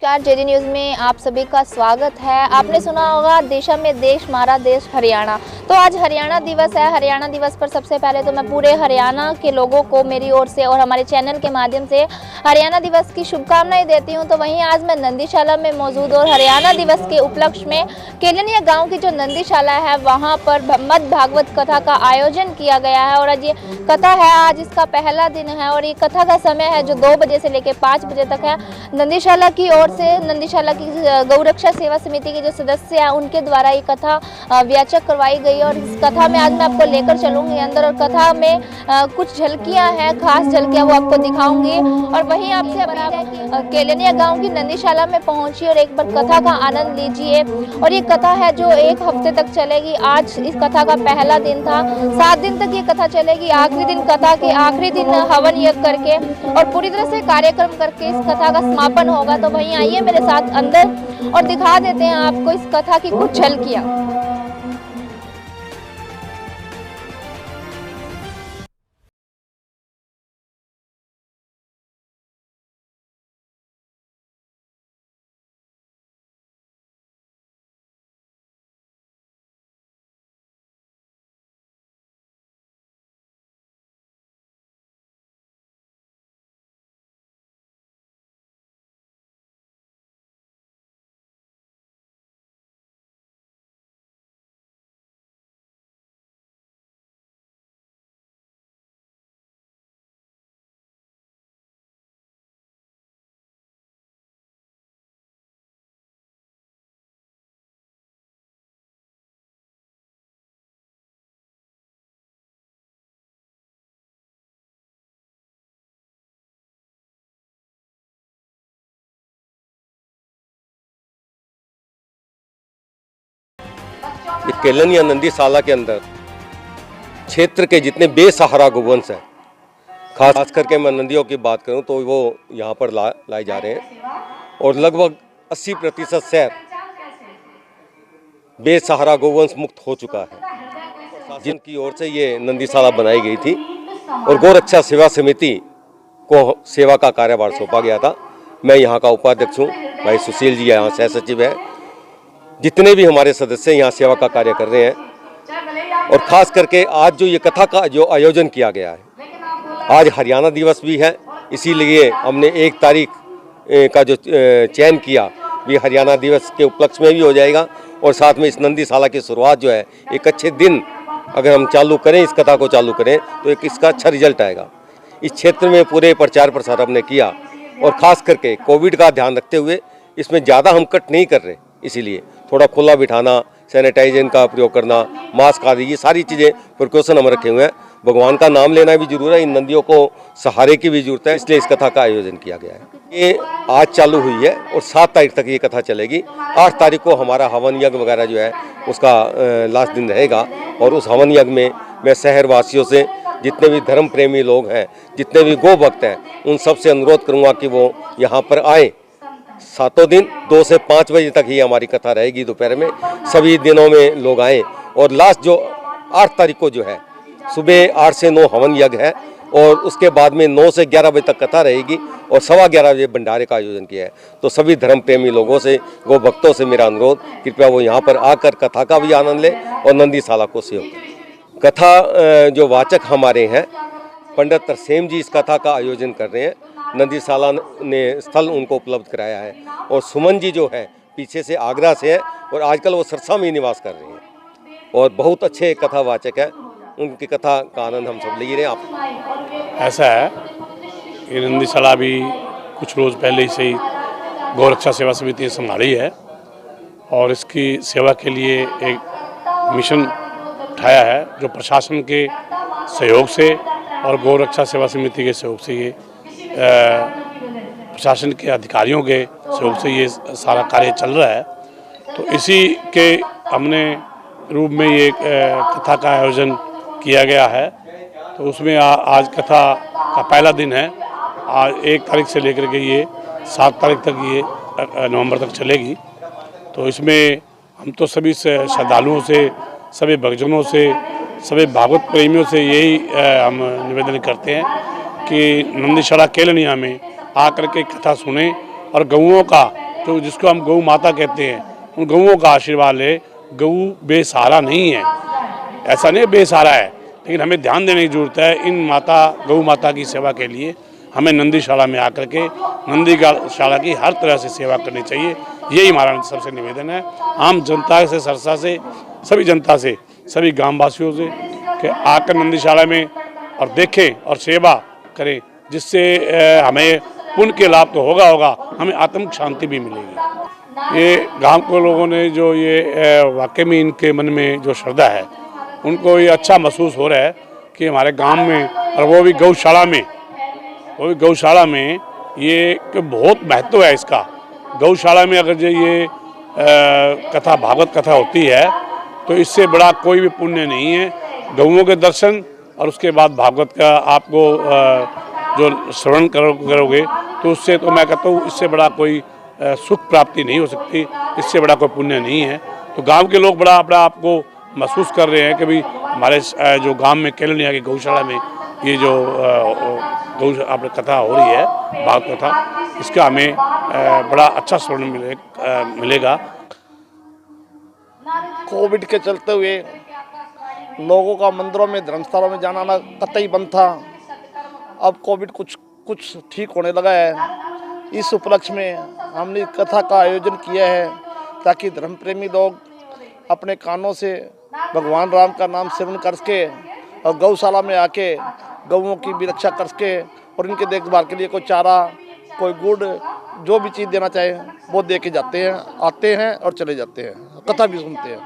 नमस्कार, JD news में आप सभी का स्वागत है। आपने सुना होगा देशा में देश हमारा देश हरियाणा। तो आज हरियाणा दिवस है। हरियाणा दिवस पर सबसे पहले तो मैं पूरे हरियाणा के लोगों को मेरी ओर से और हमारे चैनल के माध्यम से हरियाणा दिवस की शुभकामनाएं देती हूं। तो वहीं आज मैं नंदीशाला में मौजूद और हरियाणा दिवस के उपलक्ष्य में केलनिया गाँव की जो नंदीशाला है वहाँ पर मद भागवत कथा का आयोजन किया गया है। और आज ये कथा है, आज इसका पहला दिन है और ये कथा का समय है जो 2 बजे से लेकर 5 बजे तक है। नंदीशाला की ओर से नंदीशाला की गौरक्षा सेवा समिति के जो सदस्य हैं उनके द्वारा ये कथा व्याचक करवाई गई और इस कथा में आज मैं आपको लेकर चलूंगी अंदर और कथा में कुछ झलकियां हैं, खास झलकियां वो आपको दिखाऊंगी। और वहीं आपसे अपील है कि केलनिया गांव की नंदीशाला में पहुंचिए और एक बार कथा का आनंद लीजिए। और ये कथा है जो 1 हफ्ते तक चलेगी। आज इस कथा का पहला दिन था, 7 दिन तक ये कथा चलेगी। आखिरी दिन कथा के आखिरी दिन हवन यज्ञ करके और पूरी तरह से कार्यक्रम करके इस कथा का समापन होगा। तो वहीं आइए मेरे साथ अंदर और दिखा देते हैं आपको इस कथा की कुछ झलकियां। केलनिया नंदीशाला के अंदर क्षेत्र के जितने बेसहारा गोवंश हैं, खास करके मैं नंदियों की बात करूं तो वो यहाँ पर लाए जा रहे हैं और लगभग 80% शहर बेसहारा गोवंश मुक्त हो चुका है, जिनकी ओर से ये नंदीशाला बनाई गई थी। और गौरक्षा सेवा समिति को सेवा का कार्यभार सौंपा गया था। मैं यहाँ का उपाध्यक्ष हूँ, भाई सुशील जी यहाँ सह सचिव है। जितने भी हमारे सदस्य यहाँ सेवा का कार्य कर रहे हैं और ख़ास करके आज जो ये कथा का जो आयोजन किया गया है, आज हरियाणा दिवस भी है, इसीलिए हमने 1 तारीख का जो चयन किया भी हरियाणा दिवस के उपलक्ष्य में भी हो जाएगा। और साथ में इस नंदीशाला की शुरुआत जो है एक अच्छे दिन अगर हम चालू करें, इस कथा को चालू करें तो एक इसका अच्छा रिजल्ट आएगा। इस क्षेत्र में पूरे प्रचार प्रसार हमने किया और ख़ास करके कोविड का ध्यान रखते हुए इसमें ज़्यादा हम कट नहीं कर रहे, इसीलिए थोड़ा खुला बिठाना, सैनिटाइजर का प्रयोग करना, मास्क आदि ये सारी चीज़ें प्रिकॉशन हम रखे हुए हैं। भगवान का नाम लेना भी जरूर है, इन नदियों को सहारे की भी जरूरत है, इसलिए इस कथा का आयोजन किया गया है। ये आज चालू हुई है और 7 तारीख तक ये कथा चलेगी। 8 तारीख को हमारा हवन यज्ञ वगैरह जो है उसका लास्ट दिन रहेगा। और उस हवन यज्ञ में मैं शहरवासियों से, जितने भी धर्म प्रेमी लोग हैं, जितने भी गो भक्त हैं, उन सब से अनुरोध करूँगा कि वो यहाँ पर आए। 7 दिन 2 से 5 बजे तक ही हमारी कथा रहेगी दोपहर में। सभी दिनों में लोग आए और लास्ट जो 8 तारीख को जो है सुबह 8 से 9 हवन यज्ञ है और उसके बाद में 9 से 11 बजे तक कथा रहेगी और 11:15 बजे भंडारे का आयोजन किया है। तो सभी धर्म प्रेमी लोगों से, गो भक्तों से मेरा अनुरोध, कृपया वो यहाँ पर आकर कथा का भी आनंद ले और नंदीशाला को सहयोग करें। कथा जो वाचक हमारे हैं पंडित तरसेम जी इस कथा का आयोजन कर रहे हैं। नंदीशाला ने स्थल उनको उपलब्ध कराया है और सुमन जी जो है पीछे से आगरा से है और आजकल वो सरसा में निवास कर रहे हैं और बहुत अच्छे कथावाचक हैं। उनकी कथा का आनंद हम सब ले रहे हैं। आप ऐसा है कि नंदीशाला भी कुछ रोज़ पहले से ही गौरक्षा सेवा समिति ने संभाली है और इसकी सेवा के लिए एक मिशन उठाया है जो प्रशासन के सहयोग से और गौरक्षा सेवा समिति के सहयोग से, ये प्रशासन के अधिकारियों के सहयोग से ये सारा कार्य चल रहा है। तो इसी के हमने रूप में ये कथा का आयोजन किया गया है। तो उसमें आज कथा का पहला दिन है। आज 1 तारीख से लेकर के ये 7 तारीख तक ये नवंबर तक चलेगी। तो इसमें हम तो सभी श्रद्धालुओं से, सभी भक्तजनों से, सभी भागवत प्रेमियों से यही हम निवेदन करते हैं कि नंदीशाला केलनिया में आकर के कथा सुने और गौओं का जो जिसको हम गौ माता कहते हैं, उन गऊओं का आशीर्वाद ले। गऊ बेसहारा नहीं है, ऐसा नहीं बेसहारा है, लेकिन हमें ध्यान देने की जरूरत है इन गऊ माता की सेवा के लिए। हमें नंदीशाला में आकर के नंदीशाला की हर तरह से सेवा करनी चाहिए, यही हमारा सबसे निवेदन है। आम जनता से, सरसा से, सभी जनता से, सभी ग्रामवासियों से कि आकर नंदीशाला में और देखें और सेवा करें, जिससे हमें पुण्य के लाभ तो होगा, हमें आत्मिक शांति भी मिलेगी। ये गांव के लोगों ने जो ये वाकई में इनके मन में जो श्रद्धा है, उनको ये अच्छा महसूस हो रहा है कि हमारे गांव में, और वो भी गौशाला में ये बहुत महत्व है इसका। गौशाला में अगर जो ये कथा, भागवत कथा होती है, तो इससे बड़ा कोई भी पुण्य नहीं है। गऊओं के दर्शन और उसके बाद भागवत का आपको जो श्रवण करोगे, तो उससे तो मैं कहता हूँ इससे बड़ा कोई सुख प्राप्ति नहीं हो सकती, इससे बड़ा कोई पुण्य नहीं है। तो गांव के लोग बड़ा अपना आपको महसूस कर रहे हैं कि भाई हमारे जो गांव में केलनिया की गौशाला में ये जो आपने कथा हो रही है, भागवत कथा, इसका हमें बड़ा अच्छा श्रवण मिलेगा। कोविड के चलते हुए लोगों का मंदिरों में, धर्मस्थलों में जाना ना कतई बंद था। अब कोविड कुछ ठीक होने लगा है। इस उपलक्ष्य में हमने कथा का आयोजन किया है ताकि धर्म प्रेमी लोग अपने कानों से भगवान राम का नाम सेवन करके और गौशाला में आके गऊओं की भी रक्षा करके और इनके देखभाल के लिए कोई चारा, कोई गुड़, जो भी चीज़ देना चाहे वो दे के जाते हैं, आते हैं और चले जाते हैं, कथा भी सुनते हैं।